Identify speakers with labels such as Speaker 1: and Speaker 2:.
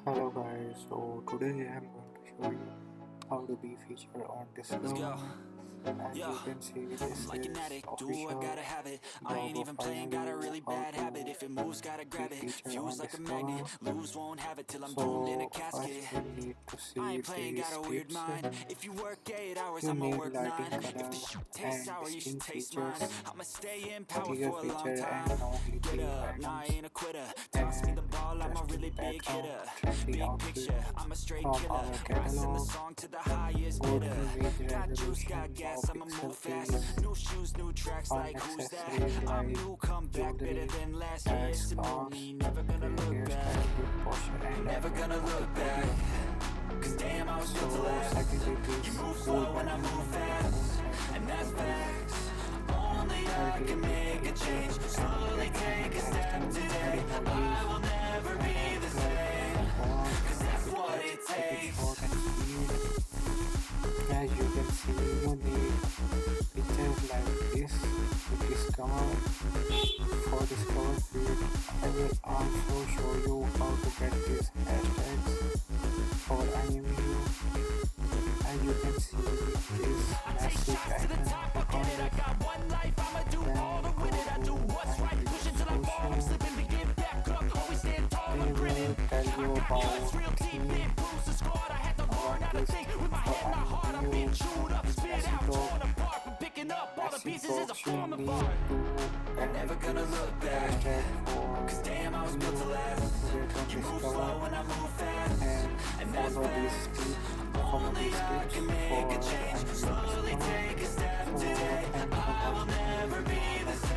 Speaker 1: Hello guys, so today I am going to show you how to be featured on
Speaker 2: Let's
Speaker 1: Discover.
Speaker 2: go.
Speaker 1: As
Speaker 2: Yeah,
Speaker 1: you can see,
Speaker 2: I'm
Speaker 1: this
Speaker 2: like an
Speaker 1: is
Speaker 2: addict, do I
Speaker 1: official
Speaker 2: gotta have it. I
Speaker 1: blog
Speaker 2: ain't
Speaker 1: of
Speaker 2: even playing, got a
Speaker 1: IMVU
Speaker 2: really
Speaker 1: how
Speaker 2: bad habit. If it
Speaker 1: to
Speaker 2: moves, gotta
Speaker 1: be
Speaker 2: grab it.
Speaker 1: featured on
Speaker 2: Fuse like a magnet,
Speaker 1: Discover.
Speaker 2: lose, won't have it till I'm doomed in a
Speaker 1: So first
Speaker 2: casket.
Speaker 1: you need to
Speaker 2: I
Speaker 1: see
Speaker 2: ain't playing,
Speaker 1: these
Speaker 2: got a weird
Speaker 1: tips.
Speaker 2: mind. If you work 8 hours,
Speaker 1: You
Speaker 2: I'ma
Speaker 1: need
Speaker 2: work
Speaker 1: lighting,
Speaker 2: 9. If
Speaker 1: color,
Speaker 2: the shoot tastes
Speaker 1: and
Speaker 2: sour, you should
Speaker 1: skin
Speaker 2: taste mine.
Speaker 1: features,
Speaker 2: I'ma stay in power
Speaker 1: figure
Speaker 2: for a long
Speaker 1: feature
Speaker 2: time.
Speaker 1: and no
Speaker 2: Get
Speaker 1: glitchy
Speaker 2: up, nah, I
Speaker 1: items,
Speaker 2: ain't a quitter. Toss me the
Speaker 1: and
Speaker 2: ball, I'm a
Speaker 1: interesting
Speaker 2: really big
Speaker 1: background,
Speaker 2: hitter.
Speaker 1: trendy
Speaker 2: Big
Speaker 1: outfit
Speaker 2: picture, I'm a straight
Speaker 1: from
Speaker 2: killer.
Speaker 1: our
Speaker 2: Rising the
Speaker 1: catalog.
Speaker 2: song to the highest
Speaker 1: Good
Speaker 2: bidder.
Speaker 1: image
Speaker 2: Got juice, got
Speaker 1: resolution, no
Speaker 2: gas, I'ma
Speaker 1: pixel
Speaker 2: move fast.
Speaker 1: freeze,
Speaker 2: New shoes, new tracks,
Speaker 1: fun
Speaker 2: like who's that?
Speaker 1: accessories
Speaker 2: I'm
Speaker 1: like
Speaker 2: new, come back better
Speaker 1: jewelry,
Speaker 2: than last. Yeah,
Speaker 1: hats,
Speaker 2: it's a new
Speaker 1: scarves,
Speaker 2: me, never gonna
Speaker 1: great
Speaker 2: look back.
Speaker 1: hairstyle, good posture, and a
Speaker 2: Never gonna
Speaker 1: good
Speaker 2: look back.
Speaker 1: audio.
Speaker 2: Cause damn, I was built to
Speaker 1: So
Speaker 2: last.
Speaker 1: second tip
Speaker 2: You
Speaker 1: is
Speaker 2: move
Speaker 1: cool
Speaker 2: slow and I move
Speaker 1: background, cool
Speaker 2: fast. And
Speaker 1: background
Speaker 2: that's
Speaker 1: color is
Speaker 2: facts. Only
Speaker 1: third
Speaker 2: I
Speaker 1: tip
Speaker 2: can
Speaker 1: is
Speaker 2: make a
Speaker 1: feature
Speaker 2: change.
Speaker 1: and
Speaker 2: Slowly take
Speaker 1: caption
Speaker 2: a step
Speaker 1: text and
Speaker 2: today.
Speaker 1: add
Speaker 2: I
Speaker 1: emojis
Speaker 2: will never be
Speaker 1: and
Speaker 2: the
Speaker 1: clarity
Speaker 2: same.
Speaker 1: and font
Speaker 2: Cause that's
Speaker 1: with
Speaker 2: what
Speaker 1: text,
Speaker 2: it
Speaker 1: keep it
Speaker 2: takes.
Speaker 1: short and sweet. As you can see, you need pictures like this to discover. For Discover feed, I will also show you how to get these hashtags for IMVU. As you can see, this
Speaker 2: I take
Speaker 1: massive
Speaker 2: shots to the
Speaker 1: icon,
Speaker 2: top, I'll
Speaker 1: click
Speaker 2: get
Speaker 1: on
Speaker 2: it. I
Speaker 1: it,
Speaker 2: got one life, I'ma do all
Speaker 1: then
Speaker 2: the
Speaker 1: go
Speaker 2: winning. I
Speaker 1: to
Speaker 2: do what's right, push
Speaker 1: IMVU
Speaker 2: until I fall. I'm
Speaker 1: social.
Speaker 2: slipping to get back up. Always stand tall,
Speaker 1: They
Speaker 2: I'm grinning.
Speaker 1: will tell
Speaker 2: I
Speaker 1: you
Speaker 2: got
Speaker 1: about
Speaker 2: cuts real deep,
Speaker 1: theme,
Speaker 2: big bruises scarred. I had to
Speaker 1: our
Speaker 2: learn how to
Speaker 1: list
Speaker 2: think with my
Speaker 1: for
Speaker 2: head, my heart. I've been
Speaker 1: IMVU,
Speaker 2: chewed up, spit
Speaker 1: message
Speaker 2: out,
Speaker 1: box.
Speaker 2: torn apart. But picking up all the
Speaker 1: Message
Speaker 2: pieces is a
Speaker 1: box you
Speaker 2: form of
Speaker 1: need
Speaker 2: art.
Speaker 1: to
Speaker 2: Never
Speaker 1: add
Speaker 2: gonna
Speaker 1: this
Speaker 2: look back.
Speaker 1: hashtag for
Speaker 2: Cause damn, I was built to
Speaker 1: IMVU
Speaker 2: last.
Speaker 1: to get on
Speaker 2: You move
Speaker 1: Discover
Speaker 2: slow and I move fast.
Speaker 1: and
Speaker 2: And that's
Speaker 1: follow these
Speaker 2: facts.
Speaker 1: tips. Follow
Speaker 2: Only
Speaker 1: these
Speaker 2: I
Speaker 1: tips
Speaker 2: can
Speaker 1: for
Speaker 2: make a change.
Speaker 1: IMVU
Speaker 2: Slowly
Speaker 1: Discover.
Speaker 2: take a step
Speaker 1: So
Speaker 2: today.
Speaker 1: thanks for
Speaker 2: I will
Speaker 1: watching my
Speaker 2: never
Speaker 1: video.
Speaker 2: be the
Speaker 1: Bye.